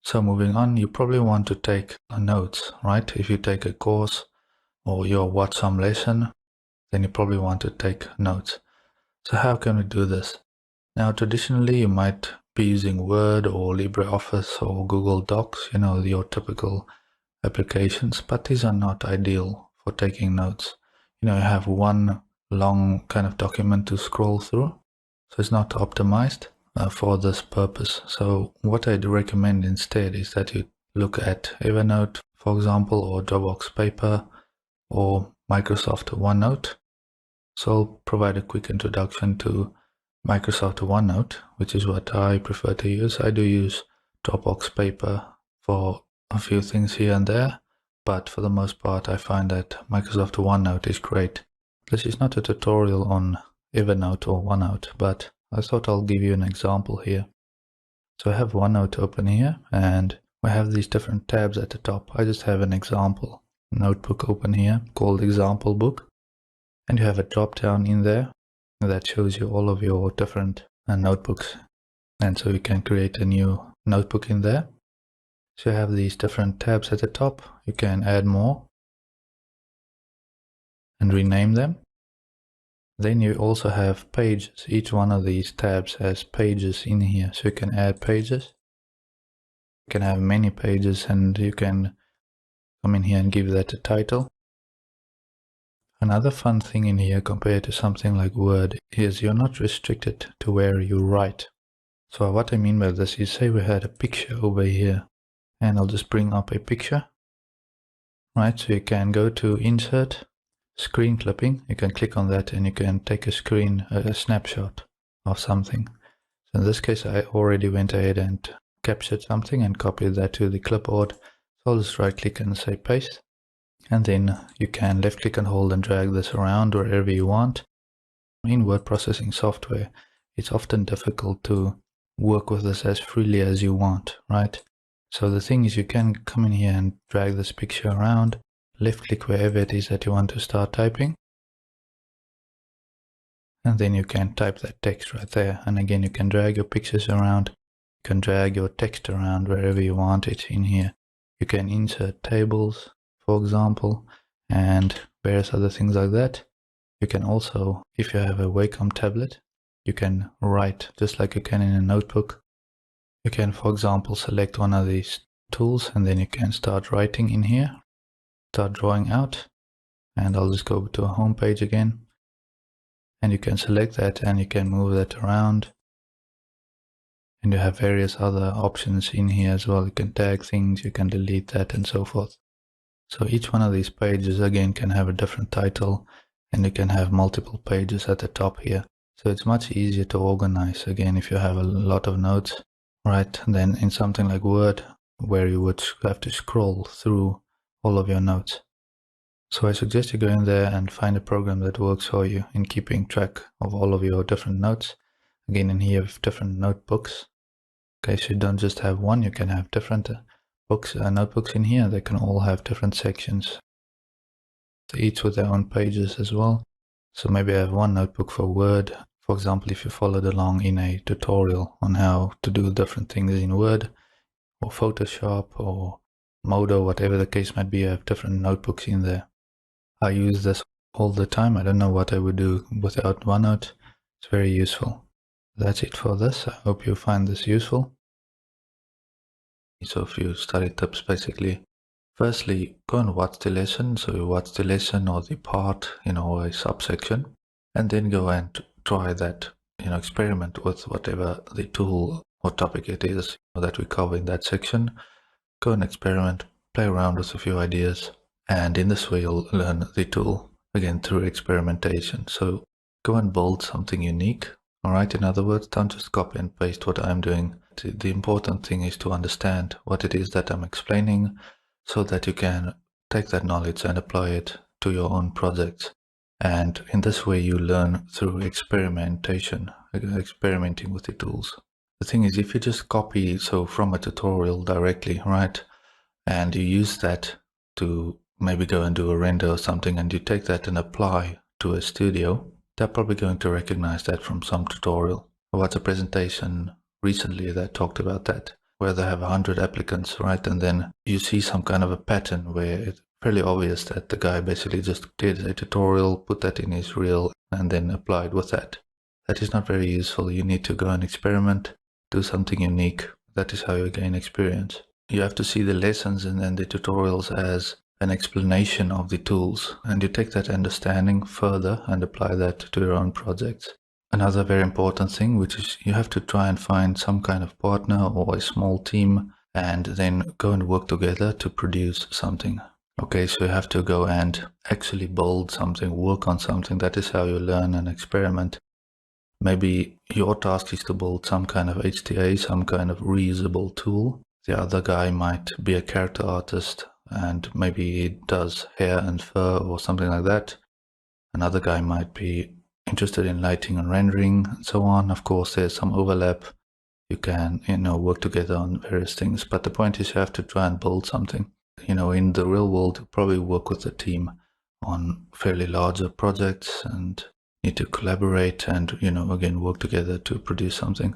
So moving on, you probably want to take notes, right? If you take a course or you watch some lesson, then you probably want to take notes. So how can we do this? Now, traditionally, you might be using Word or LibreOffice or Google Docs, your typical applications, but these are not ideal for taking notes. You have one long kind of document to scroll through, so it's not optimized for this purpose. So what I'd recommend instead is that you look at Evernote, for example, or Dropbox Paper or Microsoft OneNote. So I'll provide a quick introduction to Microsoft OneNote, which is what I prefer to use. I do use Dropbox Paper for a few things here and there, but for the most part I find that Microsoft OneNote is great. This is not a tutorial on Evernote or OneNote, but I thought I'll give you an example here. So I have OneNote open here, and we have these different tabs at the top. I just have an example notebook open here called Example Book, and you have a drop down in there that shows you all of your different notebooks, and so you can create a new notebook in there. So you have these different tabs at the top. You can add more and rename them. Then you also have pages. Each one of these tabs has pages in here, so you can add pages. You can have many pages, and you can come in here and give that a title. Another fun thing in here compared to something like Word is you're not restricted to where you write. So what I mean by this is, say we had a picture over here, and I'll just bring up a picture, right? So you can go to Insert, Screen Clipping. You can click on that and you can take a snapshot of something. So in this case, I already went ahead and captured something and copied that to the clipboard. So I'll just right click and say Paste. And then you can left click and hold and drag this around wherever you want. In word processing software, it's often difficult to work with this as freely as you want, right? So the thing is, you can come in here and drag this picture around, left click wherever it is that you want to start typing, and then you can type that text right there. And again, you can drag your pictures around, you can drag your text around wherever you want it in here. You can insert tables, for example, and various other things like that. You can also, if you have a Wacom tablet, you can write just like you can in a notebook. You can, for example, select one of these tools and then you can start writing in here, start drawing out, and I'll just go to a home page again. And you can select that and you can move that around. And you have various other options in here as well. You can tag things, you can delete that, and so forth. So each one of these pages again can have a different title, and you can have multiple pages at the top here. So it's much easier to organize again if you have a lot of notes, right? Than in something like Word, where you would have to scroll through all of your notes. So I suggest you go in there and find a program that works for you in keeping track of all of your different notes. Again, in here, you have different notebooks. Okay, so you don't just have one, you can have different notebooks in here. They can all have different sections, each with their own pages as well. So maybe I have one notebook for Word. For example, if you followed along in a tutorial on how to do different things in Word or Photoshop or Modo, whatever the case might be, I have different notebooks in there. I use this all the time. I don't know what I would do without OneNote. It's very useful. That's it for this. I hope you find this useful. So a few study tips basically. Firstly, go and watch the lesson. So you watch the lesson or the part, a subsection, and then go and try that, experiment with whatever the tool or topic it is that we cover in that section. Go and experiment, play around with a few ideas, and in this way you'll learn the tool again through experimentation. So go and build something unique. All right, in other words, don't just copy and paste what I'm doing. The important thing is to understand what it is that I'm explaining so that you can take that knowledge and apply it to your own projects. And in this way you learn through experimentation, experimenting with the tools. The thing is, if you just copy from a tutorial directly, right, and you use that to maybe go and do a render or something, and you take that and apply to a studio, they're probably going to recognize that from some tutorial. I watched a presentation recently that talked about that. where they have 100 applicants, right? And then you see some kind of a pattern where it's fairly obvious that the guy basically just did a tutorial, put that in his reel, and then applied with that. That is not very useful. You need to go and experiment, do something unique. That is how you gain experience. You have to see the lessons and then the tutorials as an explanation of the tools, and you take that understanding further and apply that to your own projects. Another very important thing, which is you have to try and find some kind of partner or a small team and then go and work together to produce something. Okay, so you have to go and actually build something, work on something. That is how you learn and experiment. Maybe your task is to build some kind of HTA, some kind of reusable tool. The other guy might be a character artist and maybe he does hair and fur or something like that. Another guy might be interested in lighting and rendering and so on. Of course, there's some overlap. You can, work together on various things. But the point is you have to try and build something. In the real world, you probably work with a team on fairly larger projects and need to collaborate and, again, work together to produce something.